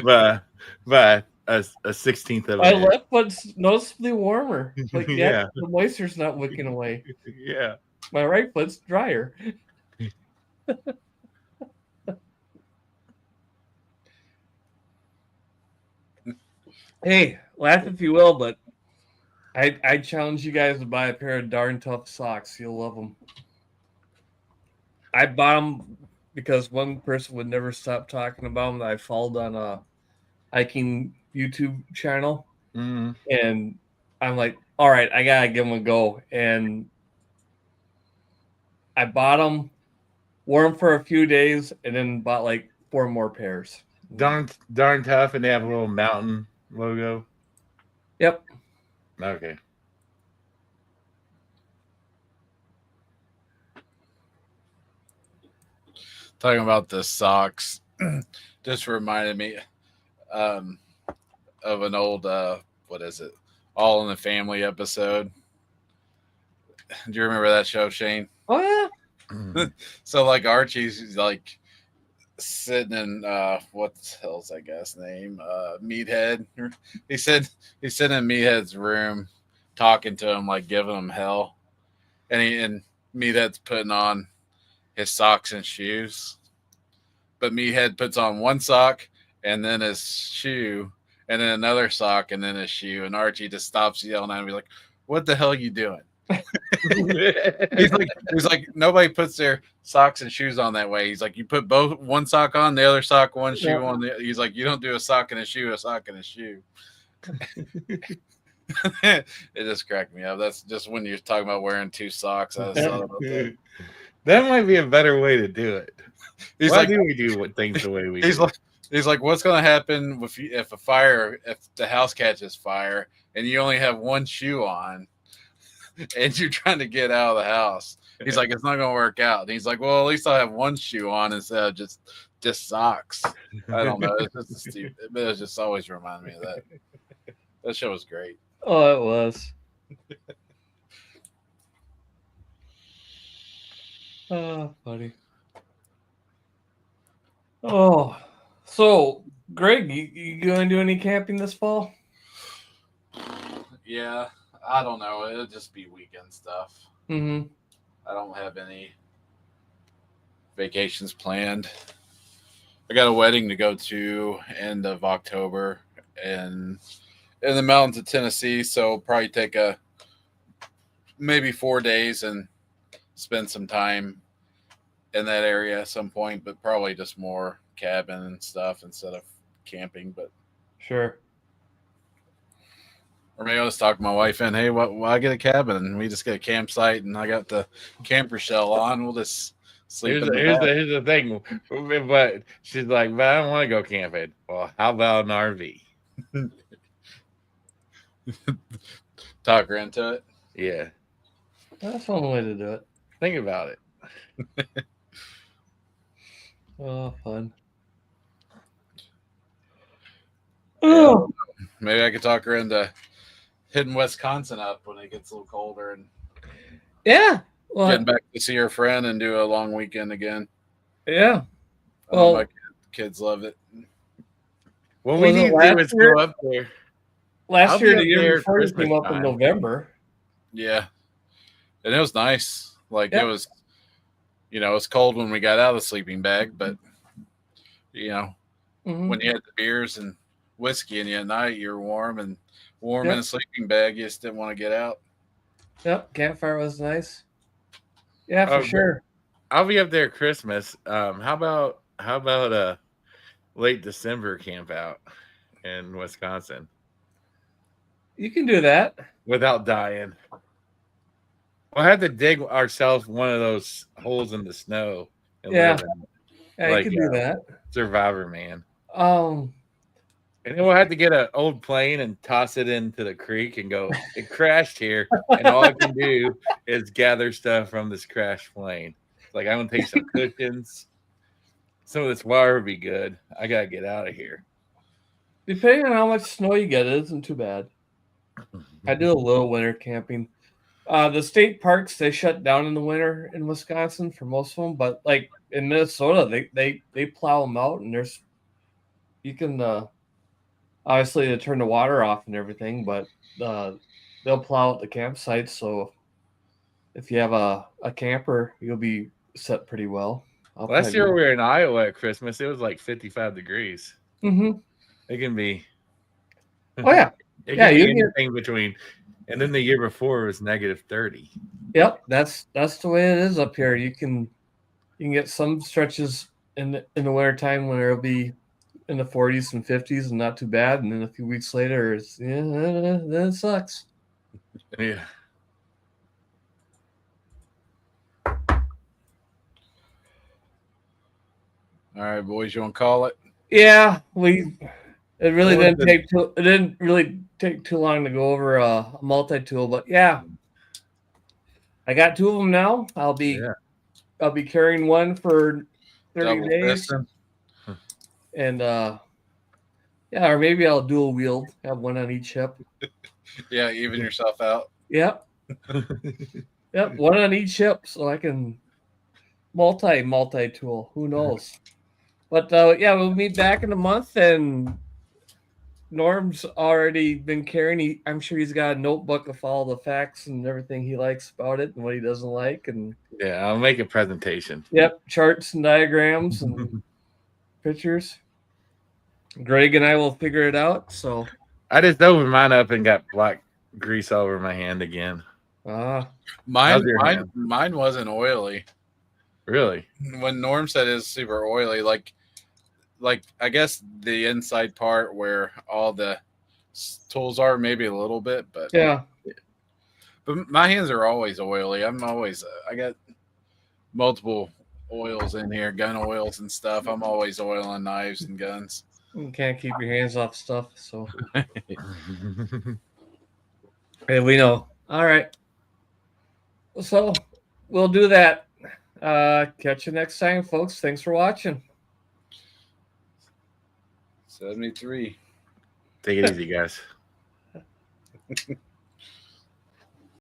But a 16th of my left foot's noticeably warmer. Like, yeah, the moisture's not wicking away. Yeah. My right foot's drier. Hey, laugh if you will, but I challenge you guys to buy a pair of darn tough socks. You'll love them. I bought them because one person would never stop talking about them. I followed on a hiking YouTube channel, and I'm like, all right, I gotta give them a go. And I bought them, wore them for a few days, and then bought like 4 more pairs. Darn tough, and they have a little mountain logo. Yep. Okay. Talking about the socks, just reminded me of an old what is it? All in the Family episode. Do you remember that show, Shane? Oh yeah. So like Archie's like sitting in what the hell's that guy's name? Meathead. He's sitting in Meathead's room talking to him, like giving him hell. And Meathead's putting on his socks and shoes. But Meathead puts on one sock and then his shoe and then another sock and then his shoe. And Archie just stops yelling at him. He's like, "What the hell are you doing?" he's like, nobody puts their socks and shoes on that way. He's like, you put both one sock on, the other sock, one shoe on. He's like, you don't do a sock and a shoe, a sock and a shoe. It just cracked me up. That's just when you're talking about wearing two socks. I just thought about that. That might be a better way to do it. He's Why like, do we do things the way we do? He's like, what's going to happen if the house catches fire and you only have one shoe on and you're trying to get out of the house? He's like, it's not going to work out. And he's like, well, at least I'll have one shoe on instead of just socks. I don't know. It's just stupid. But it just always reminded me of that. That show was great. Oh, it was. Oh, buddy. Oh, so Greg, you going to do any camping this fall? Yeah, I don't know. It'll just be weekend stuff. Mm-hmm. I don't have any vacations planned. I got a wedding to go to end of October in the mountains of Tennessee, so I'll probably take maybe 4 days and spend some time in that area at some point, but probably just more cabin and stuff instead of camping. But Sure. or maybe I'll just talk to my wife and, hey, why I get a cabin and we just get a campsite and I got the camper shell on. We'll just sleep. Here's the thing, but she's like, but I don't want to go camping. Well, how about an RV? Talk her into it. Yeah, That's one way to do it. think about it. Oh, fun. Yeah. Oh, Maybe I could talk her into hitting Wisconsin up when it gets a little colder and yeah. Well, getting back to see her friend and do a long weekend again. yeah. I know Well, my kids love it. What we Was it need to do last is year? go up there. Last I'll year, be the up year there before, you Christmas came up in time. November. Yeah. And it was nice. Like Yeah. it was, it was cold when we got out of the sleeping bag, but Mhm. when you had the beers and whiskey in you at night, you're warm in Yep. a sleeping bag. You just didn't want to get out. Yep, campfire was nice. Yeah, for Oh, sure. I'll be up there Christmas. How about a late December camp out in Wisconsin You can do that. without dying? We'll have to dig ourselves one of those holes in the snow and Yeah. live in it. Yeah, Like, you can do that. Survivor Man. Um, And then we'll have to get an old plane and toss it into the creek and go, it crashed here. And all I can do is gather stuff from this crashed plane. Like, I'm going to take some cushions. Some of this wire would be good. I got to get out of here. depending on how much snow you get, it isn't too bad. I do a little winter camping. The state parks, they shut down in the winter in Wisconsin for most of them, but like in Minnesota, they plow them out, and you can obviously they turn the water off and everything, but they'll plow out the campsites. So if you have a camper, you'll be set pretty well. Last year we were in Iowa at Christmas. It was like 55 degrees. Mm-hmm. It can be. Oh yeah, It yeah. can be You get anything between. And then the year before it was negative 30. Yep, that's the way it is up here. You can get some stretches in the wintertime when it'll be in the 40s and 50s and not too bad, and then a few weeks later then it sucks. Yeah. All right, boys, you want to call it? Yeah, it really What didn't really take too long to go over a multi-tool, but yeah, I got two of them now. I'll be carrying one for 30 Double days. fisting. And yeah, or maybe I'll dual wield, have one on each hip. Yeah, even yourself out. Yep. Yep, one on each hip, so I can multi-tool. Who knows? But yeah, we'll meet back in a month, and Norm's already been carrying. I'm sure he's got a notebook of all the facts and everything he likes about it and what he doesn't like, and Yeah, I'll make a presentation. yep, charts and diagrams and pictures. Greg and I will figure it out. So I just opened mine up and got black grease all over my hand again. ah, How's your hand? Mine wasn't oily. Really? When Norm said it's super oily, like I guess the inside part where all the tools are, maybe a little bit, but yeah. But my hands are always oily. I'm always I got multiple oils in here, gun oils and stuff. I'm always oiling knives and guns. You can't keep your hands off stuff. So hey, we know. All right. So we'll do that. Catch you next time, folks. Thanks for watching. 73. Take it easy, guys.